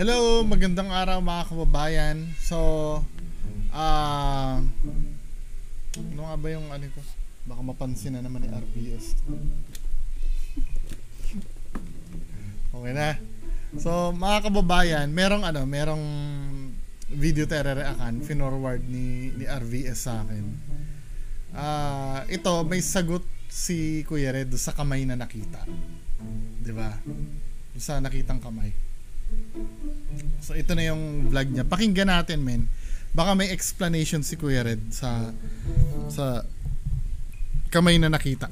Hello, magandang araw mga kababayan. So, ano nga ba yung ano ko? Baka mapansin na naman ni RBS. Okay na. So, mga kababayan, merong video terere-akan finorward ni RVS sa akin. Ito may sagot si Kuya Red sa kamay na nakita. 'Di ba? Sa nakitang kamay. So ito na yung vlog niya. Pakinggan natin, men. Baka may explanation si Kuya Red sa kamay na nakita.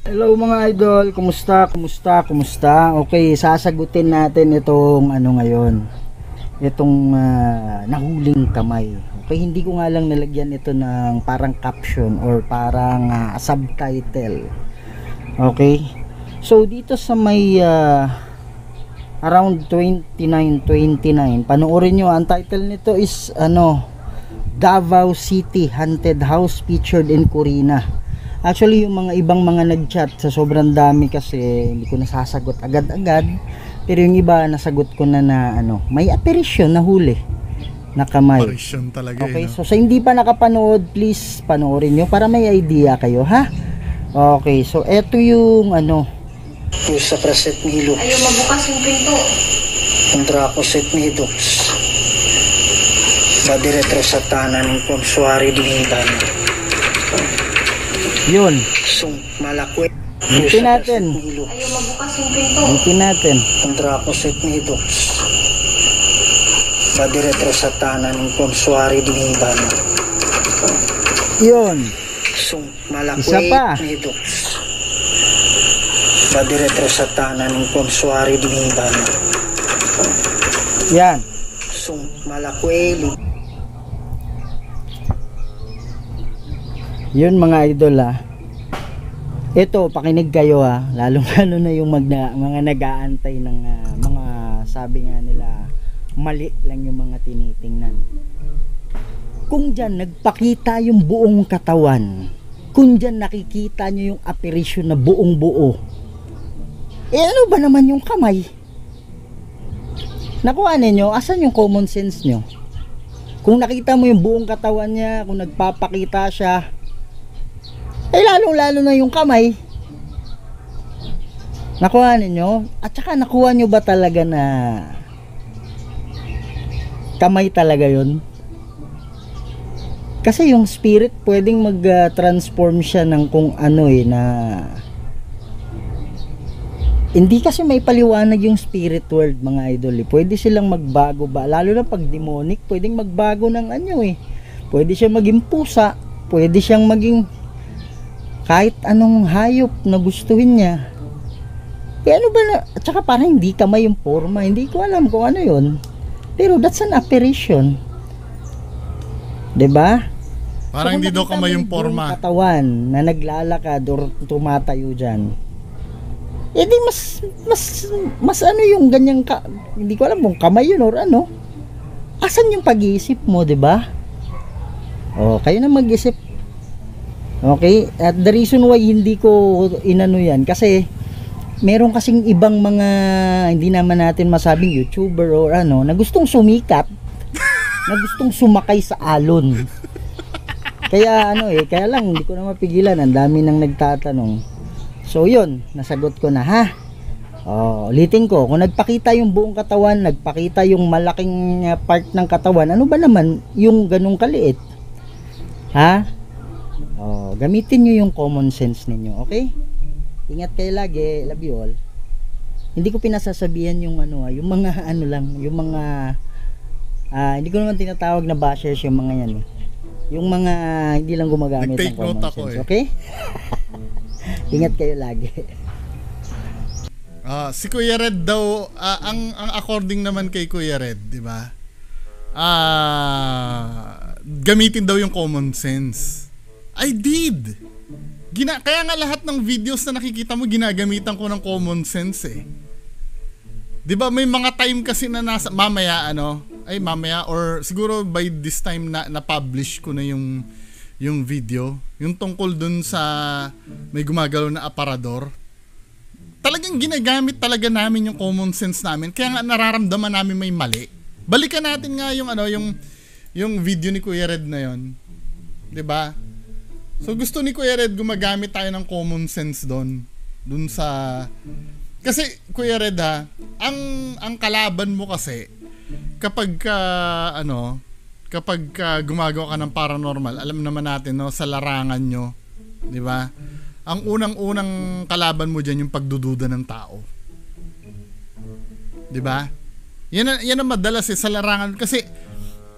Hello mga idol, kumusta? Okay, sasagutin natin itong ano ngayon. Itong nahuling kamay. Okay, hindi ko nga lang nalagyan ito ng parang caption or parang subtitle. Okay. So dito sa may around 29, panoorin nyo, ang title nito is Davao City Haunted House Featured in Corina. Actually yung mga ibang mga nag-chat sa sobrang dami kasi hindi ko nasasagot agad-agad, pero yung iba nasagot ko na may apparition na huli na kamay. Apparition talaga. Okay, so sa hindi pa nakapanood, please panoorin nyo para may idea kayo, ha? Okay, so eto yung sa praset milo. Ayaw magbukas yung pinto. Kontra ko set midox. Badiretro sa tanan ng konsuari diniban. Yun. Sung malakwe. Hitin natin. Ayaw magbukas yung pinto. Hitin natin. Kontra ko set midox. Badiretro sa tanan ng konsuari diniban. Yun. Sung malakwe. Isa pa. Midox. Badiretro sa tanan ng konsuari diniban. Yan. Sung malakweli. Yun mga idol Ito, pakinig kayo lalo na yung mga nag-aantay ng mga sabi nga nila mali lang yung mga tinitingnan. Kung dyan nagpakita yung buong katawan, kung dyan nakikita nyo yung apparition na buong buo, ano ba naman yung kamay? Nakuha ninyo, asan yung common sense nyo? Kung nakita mo yung buong katawan niya, kung nagpapakita siya, lalo na yung kamay. Nakuha ninyo? At saka nakuha nyo ba talaga na kamay talaga yun? Kasi yung spirit pwedeng mag-transform siya ng kung ano na hindi kasi may paliwanag yung spirit world mga idol. Pwede silang magbago ba, lalo na pag demonic, pwedeng magbago ng pwede siyang maging pusa, pwede siyang maging kahit anong hayop na gustuhin niya. Kaya at saka parang hindi kamay yung forma, hindi ko alam kung ano yun, pero that's an apparition, 'di ba? Parang hindi daw kamay yung forma, katawan na naglalakad or tumatayo dyan. Di mas yung ganyang hindi ko alam kung kamay yun or asan yung pag-iisip mo, 'di ba? Kayo na mag-isip. Okay, at the reason why hindi ko yan kasi meron kasing ibang mga hindi naman natin masabing YouTuber or na gustong sumikat, na gustong sumakay sa alon. Kaya kaya lang hindi ko na mapigilan, ang dami nang nagtatanong. So yun, nasagot ko na ulitin ko, kung nagpakita yung buong katawan, nagpakita yung malaking part ng katawan, ano ba naman yung ganung kaliit? Gamitin nyo yung common sense ninyo, okay? Ingat kayo lagi, love you all. Hindi ko pinasasabihan yung yung mga yung mga hindi ko naman tinatawag na bashers yung mga yan yung mga hindi lang gumagamit ng common sense, okay? Ingat kayo lagi. Si Kuya Red daw, ang according naman kay Kuya Red, 'di ba? Gamitin daw yung common sense. I did. Kaya nga lahat ng videos na nakikita mo ginagamitan ko ng common sense 'Di ba may mga time kasi na nasa mamaya or siguro by this time na publish ko na yung video, yung tungkol dun sa may gumagalaw na aparador. talagang ginagamit talaga namin yung common sense namin. Kaya nga nararamdaman namin may mali. Balikan natin nga yung yung video ni Kuya Red na yon. 'Di ba? So gusto ni Kuya Red gumagamit tayo ng common sense doon sa kasi Kuya Red ha, ang kalaban mo kasi kapag gumagawa ka ng paranormal, alam naman natin no sa larangan nyo, 'di ba? Ang unang-unang kalaban mo diyan yung pagdududa ng tao. 'Di ba? Yan ang madalas sa larangan kasi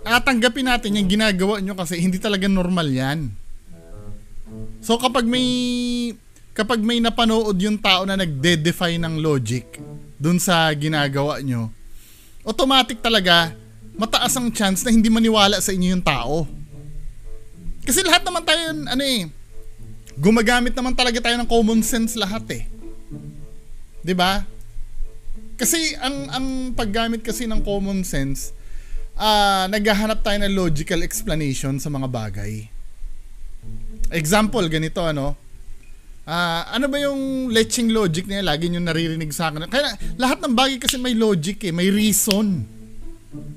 tanggapin natin yung ginagawa nyo kasi hindi talaga normal 'yan. So kapag may napanood yung tao na nagde-defy ng logic dun sa ginagawa nyo, automatic talaga mataas ang chance na hindi maniwala sa inyo yung tao. Kasi lahat naman tayo gumagamit naman talaga tayo ng common sense lahat 'Di ba? Kasi ang paggamit kasi ng common sense, naghahanap tayo ng logical explanation sa mga bagay. Example, ganito ano ba yung leching logic niya? Lagi nyo naririnig sa akin. Kaya lahat ng bagay kasi may logic may reason.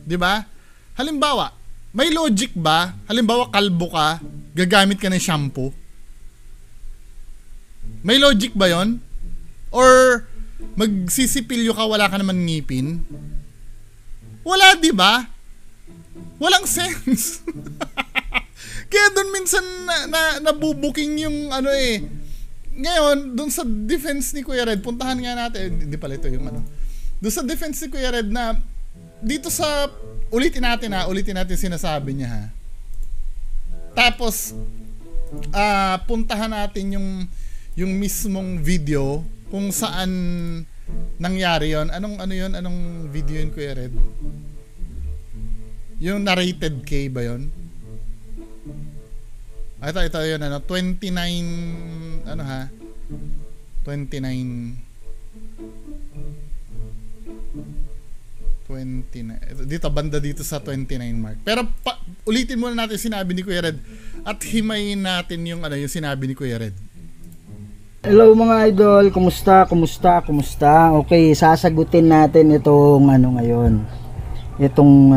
'Di ba? Halimbawa, may logic ba? Halimbawa, kalbo ka, gagamit ka ng shampoo. May logic ba 'yon? Or magsisipilyo ka, wala ka naman ngipin? Wala, 'di ba? Walang sense. Kaya doon minsan nabubuking yung Ngayon, doon sa defense ni Kuya Red, puntahan nga natin, hindi pala ito yung doon sa defense ni Kuya Red na, dito sa, ulitin natin sinasabi niya ha. Tapos, puntahan natin yung mismong video kung saan nangyari yon. Anong video yun, Kuya Red? Yung narrated K ba yon? Ito yun 29 dito banda dito sa 29 mark. Pero ulitin muna natin sinabi ni Kuya Red at himayin natin yung sinabi ni Kuya Red. Hello mga idol, kumusta? Okay, sasagutin natin itong ngayon. Itong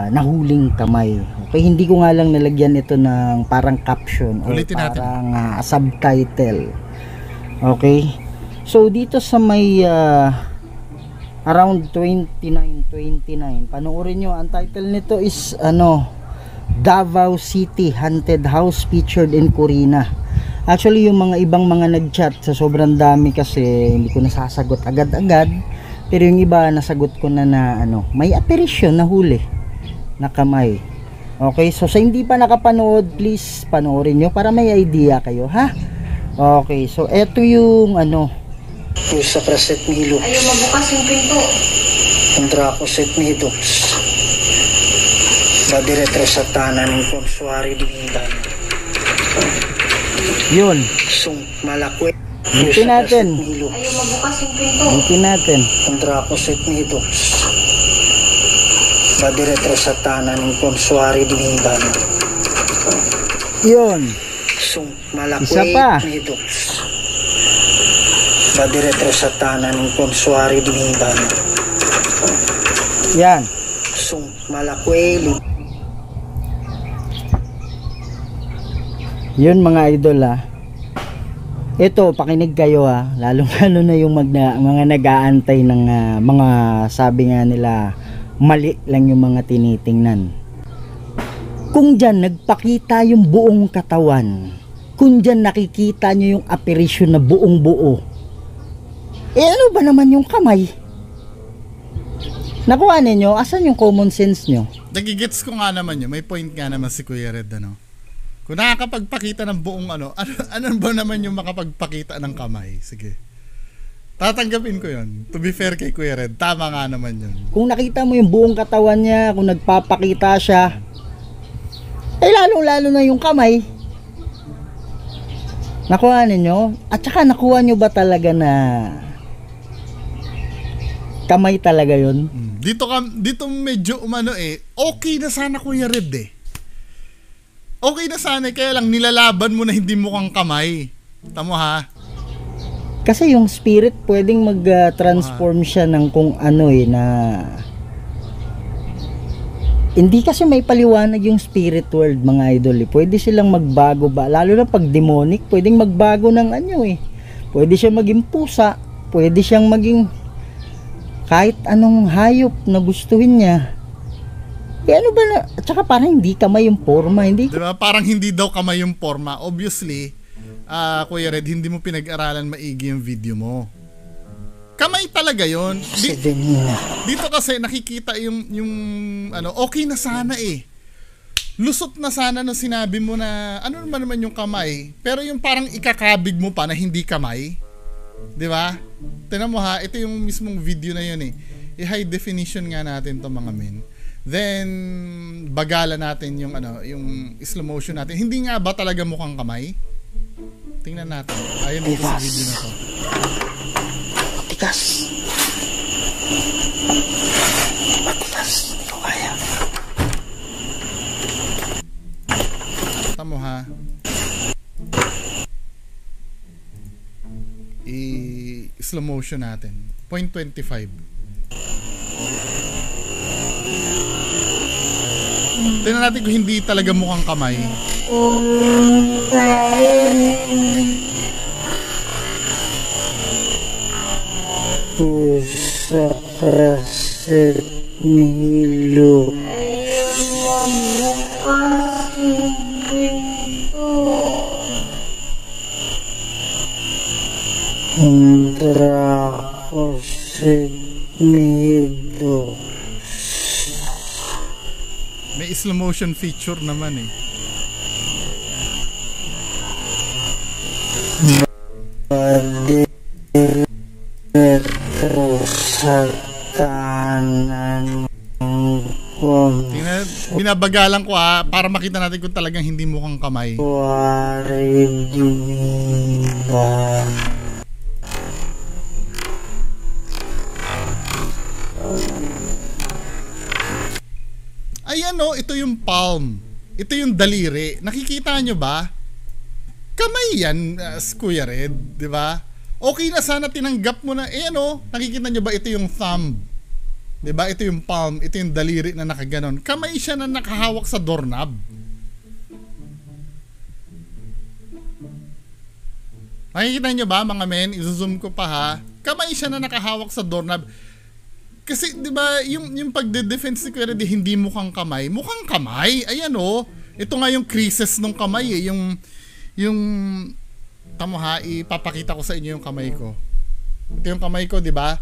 nahuling kamay. Okay, hindi ko nga lang nalagyan ito ng parang caption o parang subtitle. Okay. So dito sa may around 29, panoorin nyo, ang title nito is Davao City Haunted House featured in Corina. Actually yung mga ibang mga nag-chat sa sobrang dami kasi hindi ko nasasagot agad-agad, pero yung iba nasagot ko na may apparition na huli na kamay. Okay, so sa hindi pa nakapanood, please panoorin nyo para may idea kayo, ha? Okay, so eto yung yung sa praset ni Hilo. Ayaw mabukas yung pinto. Kontra ko set ni Hidox. Badiretro sa tanan ng konsuari dividan. Yun. Sung malakwe. Hintin natin. Ayaw mabukas yung pinto. Hintin natin. Kontra ko set ni Hidox. Badiretro sa tanan ng konsuari dividan. Yun. Sung malakwe. Isa pa. Ni Hidox. Badiretro sa tanan ng konsuari dividan. Yan. Sung malakwe. Yun mga idol ito pakinig kayo lalo na yung mga nag-aantay ng mga sabi nga nila mali lang yung mga tinitingnan. Kung dyan nagpakita yung buong katawan, kung dyan nakikita nyo yung apparition na buong buo, ano ba naman yung kamay? Nakuha ninyo, asan yung common sense nyo? Nagigets ko nga naman yun, may point nga naman si Kuya Red kung nakakapagpakita ng buong ano ba naman yung makapagpakita ng kamay? Sige. Tatanggapin ko yun. To be fair kay Kuya Red, tama nga naman yun. Kung nakita mo yung buong katawan niya, kung nagpapakita siya, lalong-lalo na yung kamay. Nakuha ninyo? At saka nakuha nyo ba talaga na kamay talaga yun? Dito medyo okay na sana Kuya Red Okay na sana, kaya lang nilalaban mo na hindi mukhang kamay. Tamo ha? Kasi yung spirit pwedeng mag-transform siya ng kung ano na hindi kasi may paliwanag yung spirit world mga idol eh. Pwede silang magbago ba, lalo na pag demonic, pwedeng magbago ng pwede siya maging pusa, pwede siyang maging kahit anong hayop na gustuhin niya. Ano ba na, at saka parang hindi kamay yung forma, hindi. Diba? Parang hindi daw kamay yung forma. Obviously, Kuya Red, hindi mo pinag-aralan maigi yung video mo. Kamay talaga yon. Dito kasi nakikita yung okay na sana eh. Lusot na sana no sinabi mo na ano naman yung kamay. Pero yung parang ikakabig mo pa na hindi kamay. Di ba? Tingnan mo ha, ito yung mismong video na yun eh. I-high definition nga natin to mga men. Then bagala natin yung yung slow motion natin. Hindi nga ba talaga mukhang kamay? Tingnan natin. Ayun dito sa video na to. Matigas. Ito kaya. Tama mo ha. I-slow motion natin. 0.25. Tingnan natin kung hindi talaga mukhang kamay. Pusa praset nilo. Indra praset nilo. May slow motion feature naman eh. Tingnan, binabagalan ko para makita natin kung talagang hindi mukhang kamay. Ayan ito yung palm. Ito yung daliri. Nakikita nyo ba? Kamay yan, Kuya Red, di ba? Okay na sana tinanggap mo na, nakikita nyo ba ito yung thumb? Di ba? Ito yung palm, ito yung daliri na nakaganon. Kamay siya na nakahawak sa doorknob. Nakikita nyo ba mga men? I-zoom ko pa ha. Kamay siya na nakahawak sa doorknob. Kasi 'di ba yung pagde-defense ni Kuya Red hindi mukhang kamay. Mukhang kamay. Ayan Ito nga yung creases ng kamay eh, yung tamo ha, ipapakita ko sa inyo yung kamay ko. Ito yung kamay ko, 'di ba?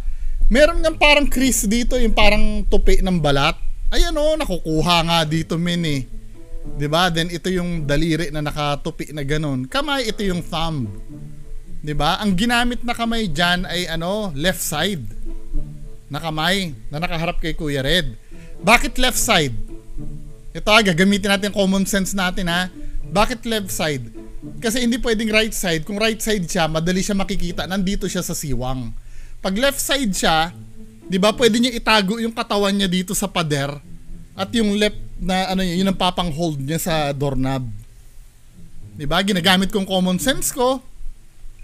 Meron nga parang crease dito, yung parang tupi ng balat. Ayan nakukuha nga dito men eh. 'Di ba? Then ito yung daliri na nakatupi na ganun. Kamay, ito yung thumb. 'Di ba? Ang ginamit na kamay diyan ay left side na kamay na nakaharap kay Kuya Red. Bakit left side? Ito gagamitin natin common sense natin ha. Bakit left side? Kasi hindi pwedeng right side. Kung right side siya, madali siya makikita. Nandito siya sa siwang. Pag left side siya, di ba pwede niya itago yung katawan niya dito sa pader. At yung left na yun ang papang hold niya sa doorknob. Di ba? Ginagamit kong common sense ko.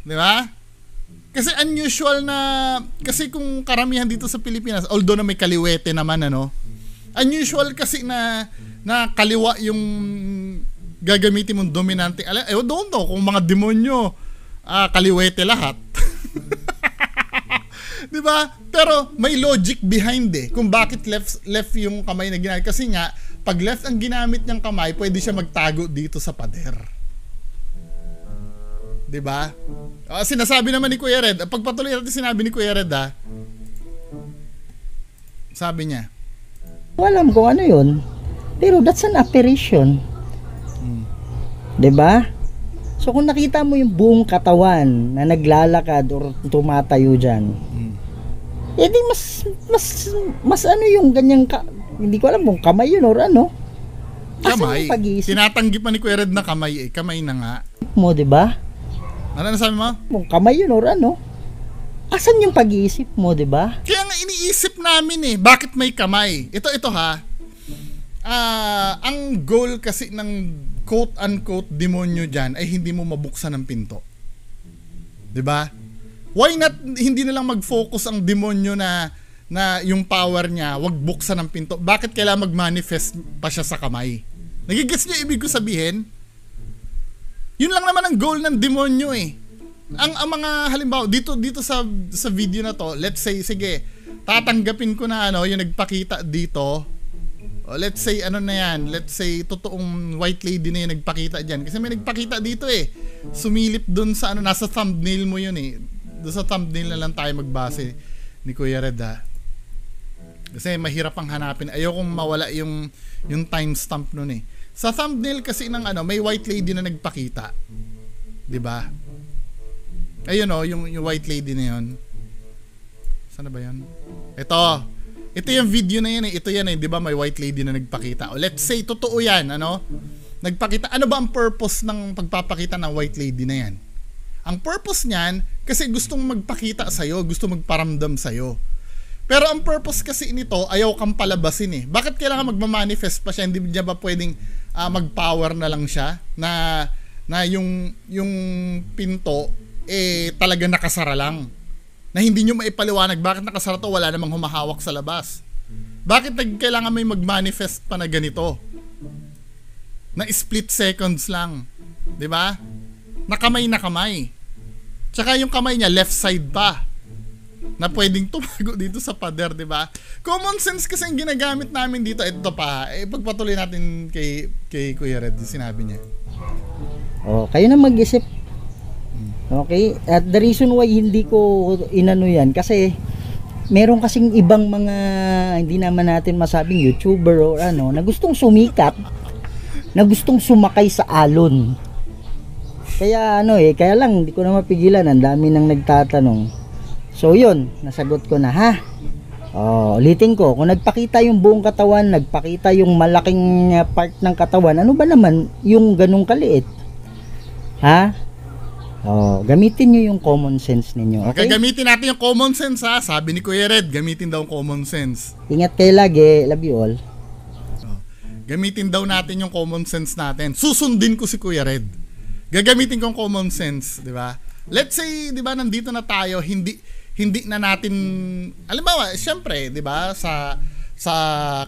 Di ba? Kasi unusual na, kasi kung karamihan dito sa Pilipinas, although na may kaliwete naman unusual kasi na kaliwa yung gagamitin mong dominante. I don't know kung mga demonyo kaliwete lahat. 'Di ba? Pero may logic behind kung bakit left yung kamay na ginamit. Kasi nga pag left ang ginamit niyang kamay, pwede siya magtago dito sa pader. 'Di ba? Sinasabi naman ni Kuya Red, pagpatuloy natin sinabi ni Kuya Red sabi niya, alam ko ano yun, pero that's an apparition. 'Di ba? So kung nakita mo yung buong katawan na naglalakad or tumatayo diyan, edi mas yung ganyang hindi ko alam kung kamay yun or kamay. Tinatanggi pa ni Kuya Red na kamay kamay na nga. Mo 'di ba? Ano nasabi mo? Kung kamay yun or asan yung pag-iisip mo, di ba? Kaya nga iniisip namin bakit may kamay? Ito ha. Ang goal kasi ng quote-unquote demonyo dyan ay hindi mo mabuksan ang pinto. 'Di ba? Why not hindi na lang mag-focus ang demonyo na yung power niya, wag buksan ng pinto. Bakit kailangan mag-manifest pa siya sa kamay? Nagigets niyo ibig ko sabihin? Yun lang naman ang goal ng demonyo eh. Ang mga halimbawa dito sa video na to, let's say sige, tatanggapin ko na yung nagpakita dito. O let's say na yan, let's say totoong white lady na yung nagpakita diyan kasi may nagpakita dito eh. Sumilip dun sa nasa thumbnail mo yun eh. Doon sa thumbnail na lang tayo magbase ni Kuya Red ha. Kasi mahirap ang hanapin. Ayokong mawala yung timestamp nun eh. Sa thumbnail kasi ng may white lady na nagpakita. 'Di ba? Ayun yung white lady na 'yon. Saan ba 'yan? Ito yung video na yan eh. Ito yan eh, 'di ba? May white lady na nagpakita. O let's say totoo 'yan, nagpakita. Ano ba ang purpose ng pagpapakita ng white lady na 'yan? Ang purpose niyan kasi gustong magpakita sa iyo, gusto magparamdam sa iyo. Pero ang purpose kasi nito, ayaw kang palabasin eh. Bakit kailangan magma-manifest pa siya? Hindi niya ba pwedeng mag-power na lang siya na yung pinto talaga nakasara lang? Na hindi nyo maipaliwanag bakit nakasara to, wala namang humahawak sa labas. Bakit kailangan may mag-manifest pa na ganito? Na split seconds lang. 'Di ba? Nakamay na kamay. Tsaka yung kamay niya left side pa. Na pwedeng tumago dito sa pader, 'di ba? Common sense kasi ang ginagamit namin dito. Ito pa, pagpatuloy natin kay Kuya Red, sinabi niya. Kayo na mag-isip. Okay? At the reason why hindi ko inano yan kasi meron kasing ibang mga hindi naman natin masabing YouTuber or na gustong sumikat, na gustong sumakay sa alon. Kaya kaya lang hindi ko na mapigilan, ang dami nang nagtatanong. So yun, nasagot ko na ha. Ulitin ko, kung nagpakita yung buong katawan, nagpakita yung malaking part ng katawan, ano ba naman yung ganung kaliit? Ha? Gamitin nyo yung common sense ninyo. Okay? Gamitin natin yung common sense ha. Sabi ni Kuya Red, gamitin daw ang common sense. Ingat kayo lagi. Love you all. Gamitin daw natin yung common sense natin. Susundin ko si Kuya Red. Gagamitin ko ang common sense, di ba? Let's say, di ba, nandito na tayo, hindi na natin, alimbawa, syempre, di ba, sa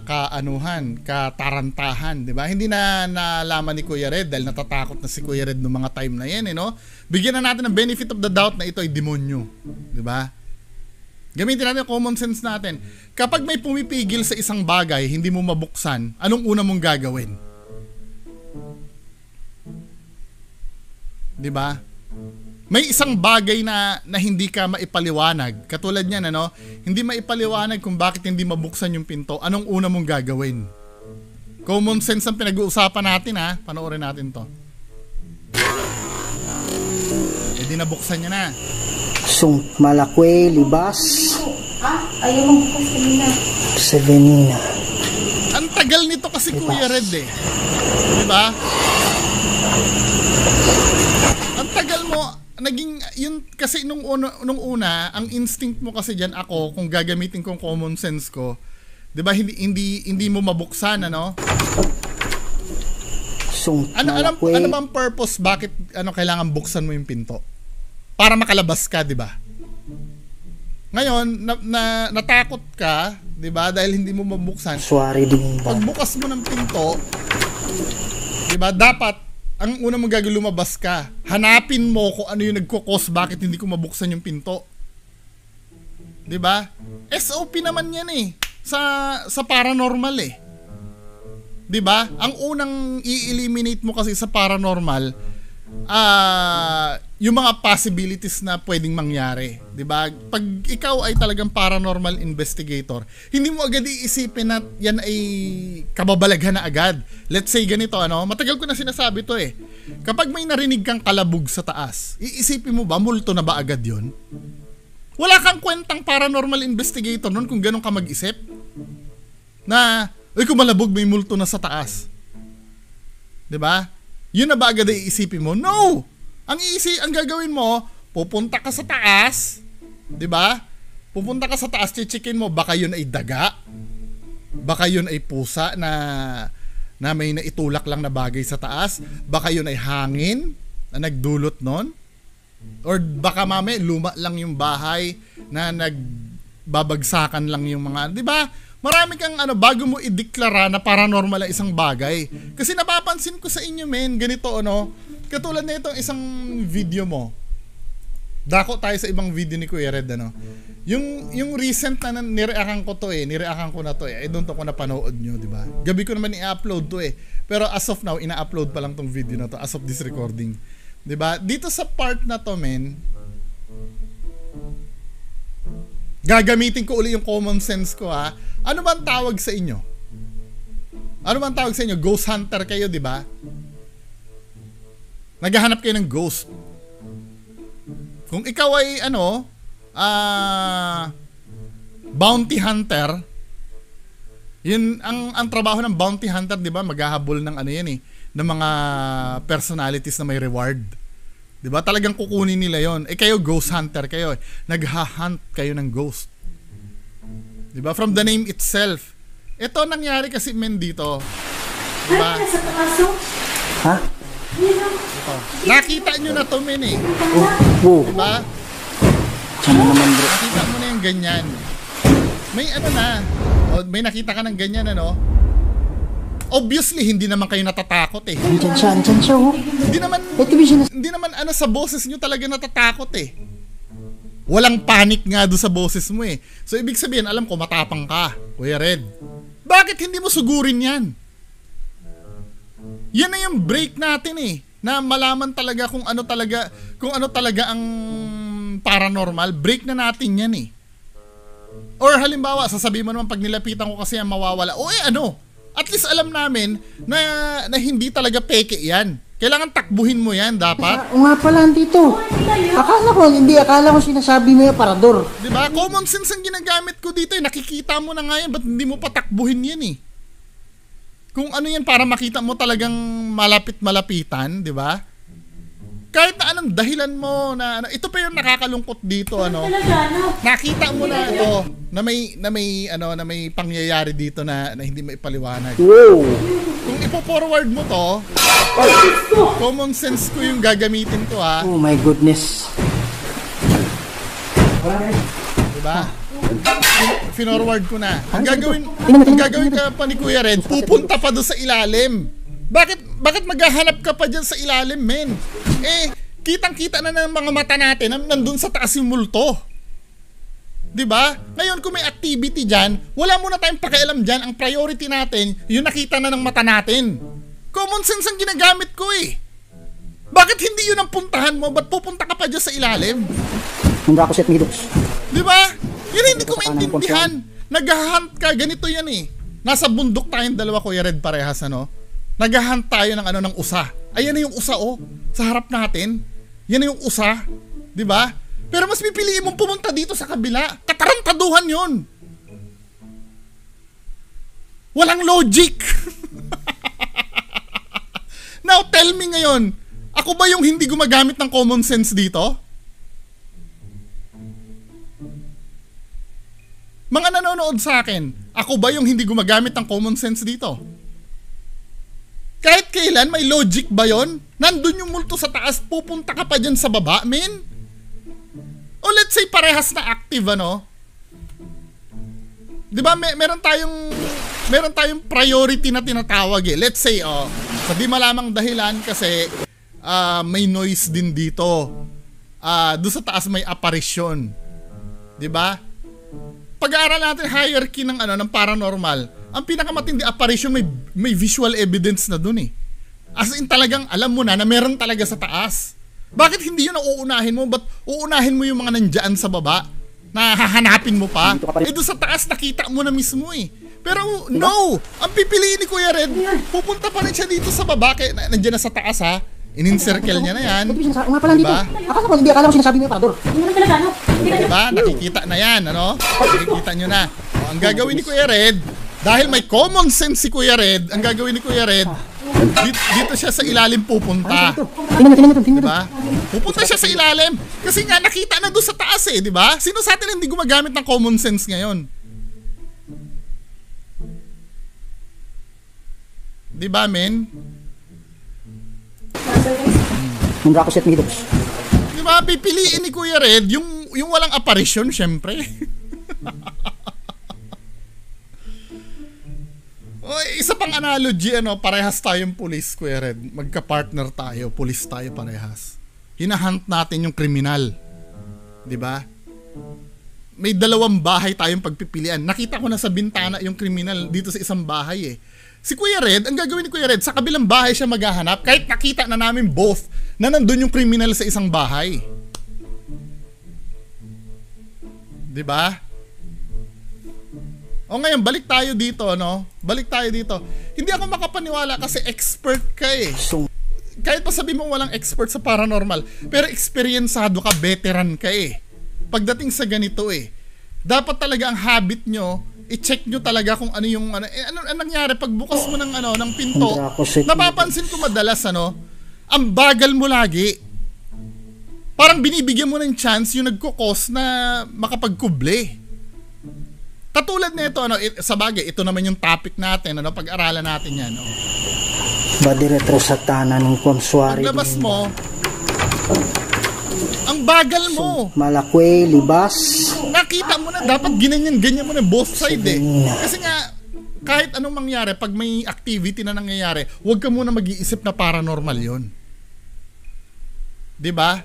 katarantahan, di ba? Hindi na nalaman ni Kuya Red dahil natatakot na si Kuya Red noong mga time na yan, Bigyan na natin ng benefit of the doubt na ito ay demonyo, di ba? Gamitin natin yung common sense natin. Kapag may pumipigil sa isang bagay, hindi mo mabuksan, anong una mong gagawin? Di ba? May isang bagay na hindi ka maipaliwanag. Katulad niyan, hindi maipaliwanag kung bakit hindi mabuksan yung pinto. Anong una mong gagawin? Common sense ang pinag-uusapan natin ha. Panoorin natin to. Di nabuksan niya na. Malakwe, libas. Ayaw magbukas kanina. Sevenina. Ang tagal nito kasi libas. Kuya Red eh. Diba? Ang tagal mo, naging, yun kasi nung una, ang instinct mo kasi dyan ako, kung gagamitin kong common sense ko, diba, hindi mo mabuksan, Ano bang purpose? Bakit kailangan buksan mo yung pinto? Para makalabas ka, 'di ba? Ngayon, natakot ka, 'di ba? Dahil hindi mo mabuksan. Pagbukas mo ng pinto, 'di ba? Dapat ang una mong gagawin, lumabas ka. Hanapin mo kung ano yung nagko-cause bakit hindi ko mabuksan yung pinto. 'Di ba? SOP naman 'yan eh. Sa paranormal eh. 'Di ba? Ang unang i-eliminate mo kasi sa paranormal, yung mga possibilities na pwedeng mangyari, 'di ba? Pag ikaw ay talagang paranormal investigator, hindi mo agad iisipin na yan ay kababalaghan na agad. Let's say ganito, matagal ko na sinasabi to eh. Kapag may narinig kang kalabog sa taas, iisipin mo ba multo na ba agad 'yon? Wala kang kwentang paranormal investigator noon kung ganun ka mag-isip. Na kung malabog, may multo na sa taas. 'Di ba? Yun na ba agad ay iisipin mo? No! Ang gagawin mo, pupunta ka sa taas, 'di ba? Pupunta ka sa taas, checkin mo baka yun ay daga. Baka yun ay pusa na may naitulak lang na bagay sa taas. Baka yun ay hangin na nagdulot nun. Or baka mame, luma lang yung bahay na nagbabagsakan lang yung mga, di ba? Marami kang bago mo ideklara na paranormal ang isang bagay. Kasi napapansin ko sa inyo, men, ganito, katulad na itong isang video mo. Dako tayo sa ibang video ni Kuya Red, Yung recent na nireakan ko to nireakan ko na to I don't know kung napanood nyo, di ba? Gabi ko naman i-upload to Pero as of now, ina-upload pa lang tong video na to as of this recording. Di ba? Dito sa part na to, men, gagamitin ko uli yung common sense ko, ha. Ano ba ang tawag sa inyo? Ano ba ang tawag sa inyo? Ghost hunter kayo, di ba? Naghahanap kayo ng ghost. Kung ikaw ay bounty hunter, yun ang trabaho ng bounty hunter, 'di ba? Maghahabol ng ng mga personalities na may reward. 'Di ba? Talagang kukunin nila 'yon. Kayo ghost hunter kayo. Nagha-hunt kayo ng ghost. 'Di ba? From the name itself. Ito nangyari kasi men dito. 'Di ba? Ha? Nakita nyo na to, men, Oh. Diba? Sana naman, bro. Nakita mo na yung ganyan. May may nakita ka ng ganyan, Obviously, hindi naman kayo natatakot, Andyan siya, oh. Hindi naman sa boses nyo talaga natatakot, Walang panic nga doon sa boses mo, So, ibig sabihin, alam ko, matapang ka, Kuya Red. Bakit hindi mo sugurin yan? Yan na yung break natin, na malaman talaga kung ano talaga ang paranormal. Break na natin yan, Or halimbawa, sasabihin mo naman pag nilapitan ko kasi yan mawawala. At least alam namin na hindi talaga peke yan. Kailangan takbuhin mo yan dapat. O nga pala dito. Akala ko sinasabi mo yung parador. Diba? Common sense ang ginagamit ko dito, Nakikita mo na nga yan, ba't hindi mo patakbuhin yan, Kung ano yan para makita mo talagang malapit-malapitan, di ba? Kahit na anong dahilan mo na ito pa yung nakakalungkot dito, Nakita mo na ito na may pangyayari dito na hindi maipaliwanag. Wow. Kung ipo-forward mo to, common sense ko yung gagamitin ko, ha. Oh my goodness. Di ba? Finorward ko na. Ang gagawin ka pa ni Kuya Red, pupunta pa doon sa ilalim. Bakit maghahanap ka pa dyan sa ilalim, men? Kitang-kita na ng mga mata natin nandun sa taas yung multo. 'Di ba? Ngayon kung may activity dyan, wala muna tayong pakialam dyan. Ang priority natin, yung nakita na ng mata natin. Common sense ang ginagamit ko, Bakit hindi yun ang puntahan mo? Ba't pupunta ka pa dyan sa ilalim? Hindi ako set midos. 'Di ba? Yan hindi ko maintindihan. Nag-hunt ka, ganito yan, Nasa bundok tayong dalawa, Kuya Red, parehas, Nag-hunt tayo ng usa. Ayan na yung usa, sa harap natin. Yan na yung usa, 'di ba? Pero mas pipiliin mong pumunta dito sa kabila. Katarantaduhan 'yon. Walang logic. Now tell me ngayon, ako ba yung hindi gumagamit ng common sense dito? Mga nanonood sa akin, ako ba yung hindi gumagamit ng common sense dito? Kahit kailan, may logic ba yon? Nandun yung multo sa taas, pupunta ka pa dyan sa baba, men? O let's say parehas na active, Diba, meron tayong priority na tinatawag, Let's say, sabi malamang dahilan kasi may noise din dito. Doon sa taas may apparition. Diba? Pag-aaral natin hierarchy ng paranormal, ang pinakamatindi apparition may visual evidence na dun, As in talagang alam mo na meron talaga sa taas. Bakit hindi yun ang uunahin mo? Ba't uunahin mo yung mga nandyan sa baba? Na hahanapin mo pa? Doon sa taas nakita mo na mismo, Pero no! Ang pipiliin ni Kuya Red, pupunta pa rin siya dito sa baba. Kaya nandiyan na sa taas, ha? In-encircle niya na yan. Nga pala dito. Akala ko sinasabi mo yung parador. Diba? Nakikita na yan, Nakikita nyo na. Ang gagawin ni Kuya Red, dahil may common sense si Kuya Red, ang gagawin ni Kuya Red, dito siya sa ilalim pupunta. Tingnan. Diba? Pupunta siya sa ilalim. Kasi nga nakita na doon sa taas, diba? Sino sa atin hindi gumagamit ng common sense ngayon? Diba, men? Hindi ako set midos. ba? Pipiliin ni Kuya Red yung walang apparition, syempre. Isa pang analogy, parehas tayong pulis, Kuya Red. Magka-partner tayo, pulis tayo parehas. Hinahunt natin yung kriminal. 'Di ba? May dalawang bahay tayong pagpipilian. Nakita ko na sa bintana yung kriminal dito sa isang bahay eh. Si Kuya Red, ang gagawin ni Kuya Red, sa kabilang bahay siya maghahanap kahit nakita na namin both na nandun yung kriminal sa isang bahay. 'Di ba? O ngayon, balik tayo dito, Balik tayo dito. Hindi ako makapaniwala kasi expert ka eh. Kahit pa sabi mo walang expert sa paranormal, pero experiencado ka, veteran ka eh. Pagdating sa ganito eh, dapat talaga ang habit nyo, i-check nyo talaga kung ano yung ano nangyari pag bukas mo ng ng pinto. Napapansin ko madalas ang bagal mo lagi. Parang binibigyan mo ng chance yung nagko-cause na makapagkuble. Katulad nito, sa bagay, ito naman yung topic natin, pag-aralan natin yan. Badi retro satana ng konsuari. Paglabas mo, ang bagal mo. Malakwe, libas. Nakita mo na, dapat ganyan mo na both side eh. Kasi nga, kahit anong mangyari, pag may activity na nangyayari, huwag ka muna mag-iisip na paranormal yon. 'Di ba?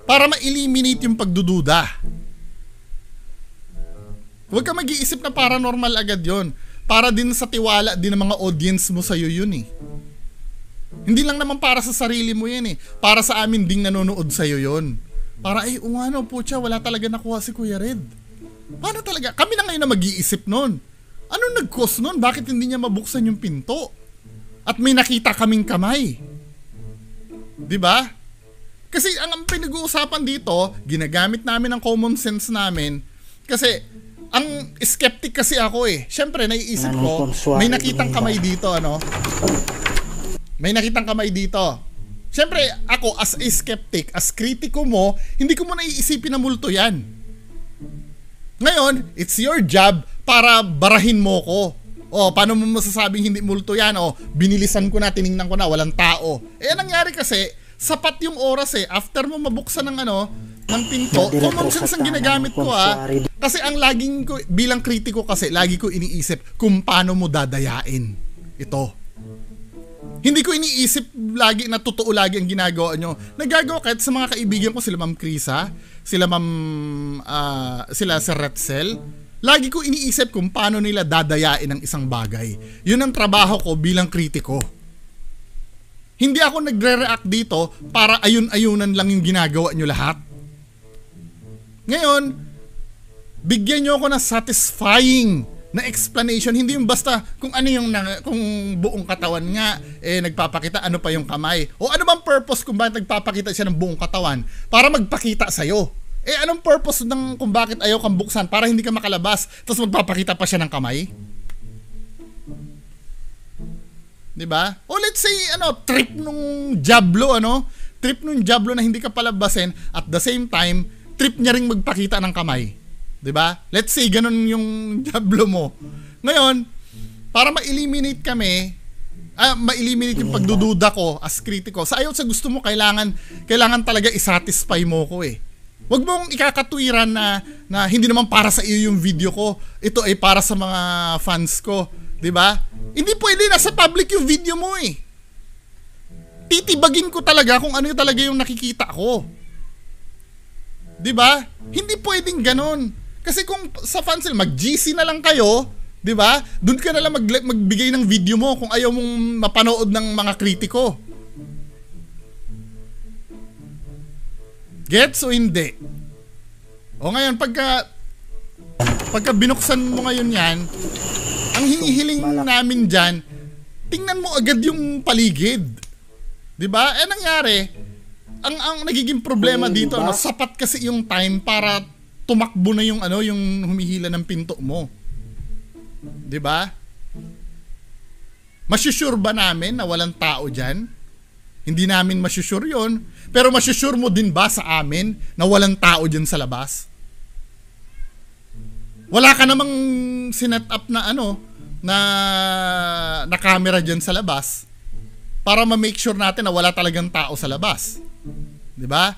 Para ma-eliminate yung pagdududa. Huwag ka mag-iisip na paranormal agad yon. Para din sa tiwala din ng mga audience mo sa'yo yun eh. Hindi lang naman para sa sarili mo yan eh. Para sa amin ding nanonood sa'yo yun. Para putya, wala talaga nakuha si Kuya Red. Paano talaga? Kami na ngayon na mag-iisip nun. Ano nag-cause nun? Bakit hindi niya mabuksan yung pinto? At may nakita kaming kamay. 'Di ba? Kasi ang pinag-uusapan dito, ginagamit namin ang common sense namin. Kasi ang skeptic kasi ako eh. Siyempre, naiisip ko, may nakitang kamay dito, May nakitang kamay dito. Siyempre, ako as a skeptic, as kritiko mo, hindi ko mo naiisipin na multo yan. Ngayon, it's your job para barahin mo ko. Paano mo masasabing hindi multo yan? Binilisan ko na, tiningnan ko na, walang tao. Nangyari kasi, sapat yung oras eh. After mo mabuksan ng ng pinto, common sense ang ginagamit ko Kasi ang laging ko, bilang kritiko kasi, lagi ko iniisip kung paano mo dadayain ito. Hindi ko iniisip lagi na totoo lagi ang ginagawa nyo. Nagagawa kahit sa mga kaibigan ko, sila Ma'am Krisa, sila Sir Retzel. Lagi ko iniisip kung paano nila dadayain ang isang bagay. Yun ang trabaho ko bilang kritiko. Hindi ako nagre-react dito para ayun-ayunan lang yung ginagawa nyo lahat. Ngayon, bigyan nyo ako ng satisfying na explanation. Hindi yung basta kung ano yung kung buong katawan nga nagpapakita, ano pa yung kamay. O ano bang purpose kung bakit nagpapakita siya ng buong katawan? Para magpakita sa'yo. Anong purpose ng kung bakit ayaw kang buksan? Para hindi ka makalabas, tapos magpapakita pa siya ng kamay? 'Di ba? O let's say trip nung Diablo, trip nung Diablo na hindi ka palabasin, at the same time trip niya ring magpakita ng kamay. 'Di ba? Let's say ganun yung Diablo mo. Ngayon, para ma-eliminate kami, ma-eliminate yung pagdududa ko as kritiko. Sa gusto mo, kailangan talaga i-satisfy mo ko eh. Huwag mong ikakatwiran na hindi naman para sa iyo yung video ko. Ito ay para sa mga fans ko. 'Di ba? Hindi pwede, nasa public yung video mo eh. Titibagin ko talaga kung ano talaga yung nakikita ko. 'Di ba? Hindi pwedeng ganon. Kasi kung sa fans mag-GC na lang kayo, 'di ba? Doon ka na lang magbigay ng video mo kung ayaw mong mapanood ng mga kritiko. Gets o hindi? O ngayon, pagka binuksan mo ngayon yan, ang hinihiling namin dyan, tingnan mo agad yung paligid. 'Di ba? Nangyari, ang nagiging problema dito, sapat kasi yung time para tumakbo na yung yung humihila ng pinto mo. 'Di ba? Masusure ba namin na walang tao dyan? Hindi namin masusure yun. Pero masusure mo din ba sa amin na walang tao dyan sa labas? Wala ka namang sinet up na na camera dyan sa labas para ma-make sure natin na wala talagang tao sa labas. 'Di ba?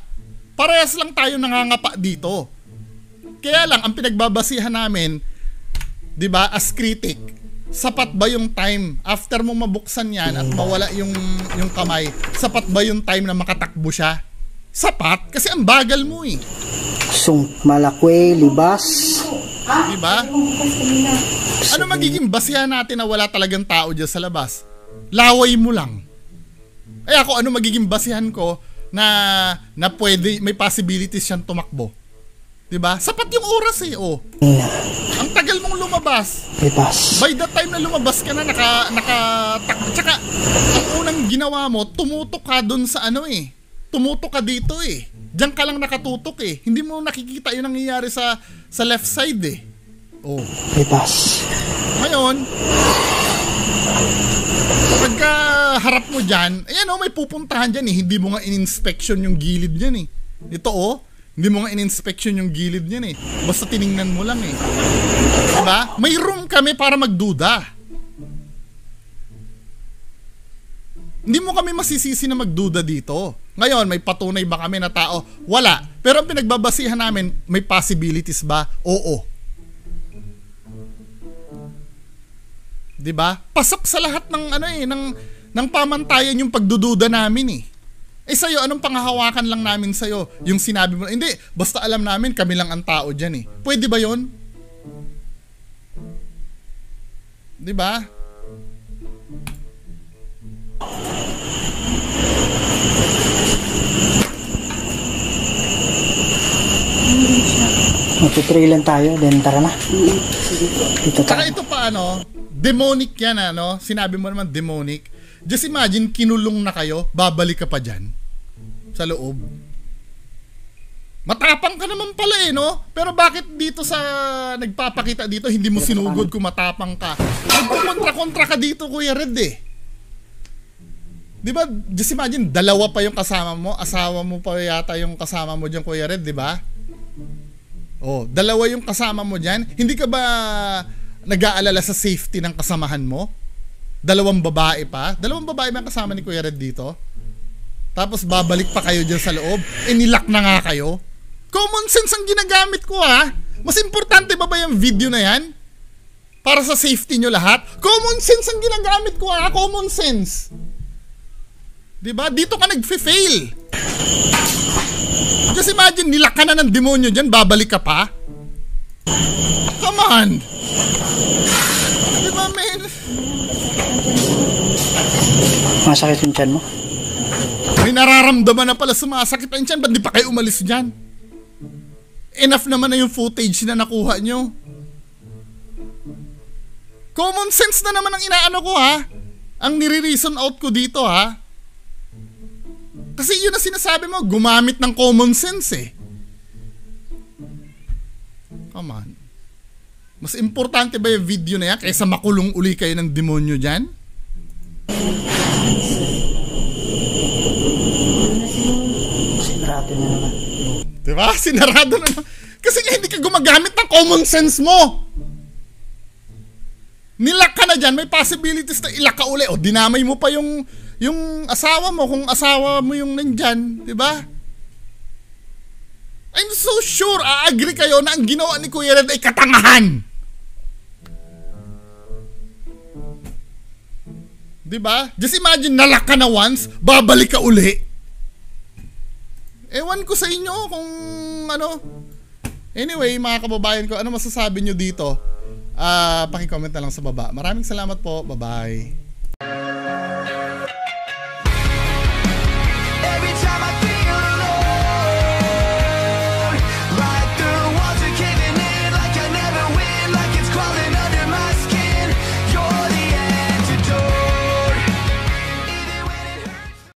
Parehas lang tayo nangangapa dito. Kaya lang, ang pinagbabasihan namin, di ba, as critic, sapat ba yung time after mo mabuksan yan at mawala yung kamay, sapat ba yung time na makatakbo siya? Sapat? Kasi ang bagal mo eh. Sung malakwe, libas. Ah, Di ba? ayaw mong bukas kanina. Ano magiging basihan natin na wala talagang tao dyan sa labas? Laway mo lang. Ay ako, ano magiging basihan ko na pwede, may possibilities siyang tumakbo? Diba? Sapat yung oras eh, oh. Ang tagal mong lumabas. Libas. By the time na lumabas ka na, nakatakbo. Tsaka, ang unang ginawa mo, tumutok ka dun sa ano eh. Tumutok ka dito eh. Diyan ka lang nakatutok eh. Hindi mo nakikita yung nangyayari sa left side eh. Oh. Libas. Ngayon, pagka harap mo dyan, ayan oh, may pupuntahan dyan eh. Hindi mo nga in-inspection yung gilid dyan eh. Ito oh. Hindi mo nga in-inspection yung gilid niyan eh. Basta tiningnan mo lang eh. Diba? May room kami para magduda. Hindi mo kami masisisi na magduda dito. Ngayon, may patunay ba kami na tao? Wala. Pero ang pinagbabasihan namin, may possibilities ba? Oo. Diba? Pasok sa lahat ng ano eh, ng pamantayan yung pagdududa namin eh. Eh sa'yo, anong panghahawakan lang namin sa'yo? Yung sinabi mo, hindi, basta alam namin kami lang ang tao dyan eh. Pwede ba yon? Di ba? Magtutrailan tayo, then tara na. Dito Saka tayo. ito pa ano, demonic yan ano, sinabi mo naman demonic. Just imagine, kinulong na kayo, babalik ka pa dyan sa loob. Matapang ka naman pala eh, no? Pero bakit dito sa nagpapakita dito, hindi mo sinugod kung matapang ka? Nagkukontra-kontra ka dito, Kuya Red eh. Di ba, just imagine, dalawa pa yung kasama mo, asawa mo pa yata yung kasama mo dyan, Kuya Red, di ba? Oh, dalawa yung kasama mo dyan. Hindi ka ba nag-aalala sa safety ng kasamahan mo? Dalawang babae pa? Dalawang babae ba ang kasama ni Kuya Red dito? Tapos babalik pa kayo dyan sa loob? Nilak na nga kayo? Common sense ang ginagamit ko ha? Mas importante ba yung video na yan? Para sa safety nyo lahat? Common sense ang ginagamit ko ha? Common sense. Diba? Dito ka nag-fail. Just imagine, nilak ka na ng demonyo dyan, babalik ka pa? Come on! Diba, man? Masakit yung tiyan mo? May nararamdaman na pala sumasakit ang tiyan, ba't di pa kayo umalis dyan? Enough naman na yung footage na nakuha nyo. Common sense na naman ang inaano ko ha? Ang nire-reason out ko dito ha? Kasi yun na sinasabi mo, gumamit ng common sense eh. Come on. Mas importante ba yung video na yan kaysa makulong uli kayo ng demonyo dyan? Sinarado na naman. Diba? Sinarado na naman. Kasi nga hindi ka gumagamit ng common sense mo. Nilak ka na dyan, may possibilities na ilak ka uli. O dinamay mo pa yung asawa mo kung asawa mo yung nandyan. Diba? I'm so sure, agree kayo na ang ginawa ni Kuya Red ay katangahan. Diba? Just imagine, nalak ka na once, babalik ka uli. Ewan ko sa inyo kung ano. Anyway, mga kababayan ko, ano masasabi nyo dito? Paki-comment na lang sa baba. Maraming salamat po. Bye-bye.